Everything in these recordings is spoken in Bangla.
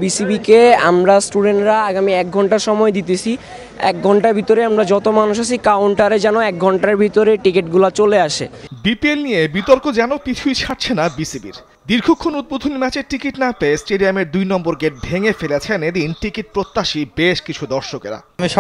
বিসিবিকে আমরা স্টুডেন্টরা আগামী 1 ঘন্টা সময় দিতেছি। 1 ঘন্টার ভিতরে আমরা যত মানুষ আছি কাউন্টারে যেন 1 ঘন্টার ভিতরে টিকিটগুলো চলে আসে। বিপিএল নিয়ে বিতর্ক যেন পিছুই ছাড়ছে না বিসিবির। দীর্ঘক্ষণ উদ্বোধনী ম্যাচের টিকিট না পেয়ে স্টেডিয়ামের 2 নম্বর গেট ভেঙে ফেলেছেন এদিন টিকিট প্রত্যাশী বেশ কিছু দর্শকেরা। আমি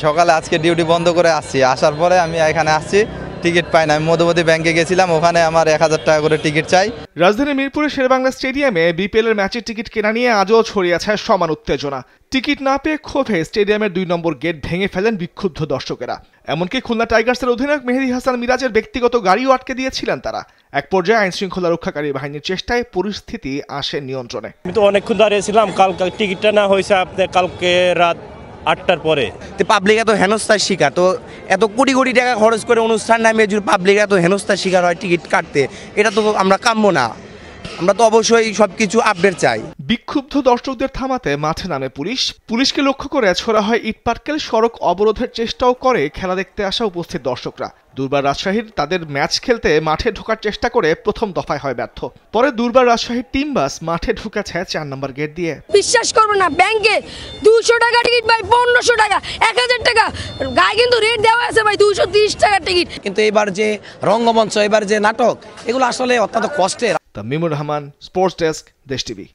সকালে আজকে ডিউটি বন্ধ করে আসছি, আসার পরে আমি এখানে আসছি, টিকিট পাই না। আমি মধুমতি ব্যাংকে গেছিলাম, ওখানে আমার 1000 টাকা করে টিকিট চাই। রাজধানী মিরপুরের শেরেবাংলা স্টেডিয়ামে বিপিএল এর ম্যাচের টিকিট কেনা নিয়ে আজও ছড়িয়ে আছে সমান উত্তেজনা। টিকিট না পেয়ে ক্ষোভে স্টেডিয়ামের 2 নম্বর গেট ভেঙে ফেলেন বিক্ষুব্ধ দর্শকেরা। এমনকি খুলনা টাইগার্সের অধিনায়ক মেহেদী হাসান মিরাজের ব্যক্তিগত গাড়িও আটকে দিয়েছিলেন তারা। এক পর্যায়ে আইন শৃঙ্খলা রক্ষাকারী বাহিনীর চেষ্টায় পরিস্থিতি আসে নিয়ন্ত্রণে। আমি তো অনেকক্ষণ দাঁড়িয়েছিলাম, কালকে টিকিটটা না হয়েছে আপনার কালকে রাত 8টার পরে। পাবলিক এত হেনস্থার শিকার, তো এত কোটি কোটি টাকা খরচ করে অনুষ্ঠান নামে যদি পাবলিক এত হেনস্থার শিকার হয় টিকিট কাটতে, এটা তো আমরা কাম্য না। আমরা তো অবশ্যই সবকিছু আপডেট চাই। বিক্ষুব্ধ দর্শকদের থামাতে মাঠে নামে পুলিশকে লক্ষ্য করে ছোড়া হয় ইটপাটকেল। সড়ক অবরোধের চেষ্টাও করে খেলা দেখতে আসা উপস্থিত দর্শকরা। দুর্বার রাজশাহীর তাদের ম্যাচ খেলতে মাঠে ঢোকার চেষ্টা করে প্রথম দফায় হয় ব্যর্থ। পরে দুর্বার রাজশাহীর টিম বাস মাঠে ঢুকেছে 4 নম্বর গেট দিয়ে। বিশ্বাস করবো না, ব্যাংকে 200 টাকা টিকিট ভাই, 1500 টাকা, 1000 টাকা গায়ে কিন্তু রেট দেওয়া আছে ভাই, 230 টাকা টিকিট। কিন্তু এবার যে রঙ্গমঞ্চ, এবার যে নাটক, এগুলো আসলে অত্যন্ত কষ্টের। তামিমুর রহমান, স্পোর্টস ডেস্ক, দেশ টিভি।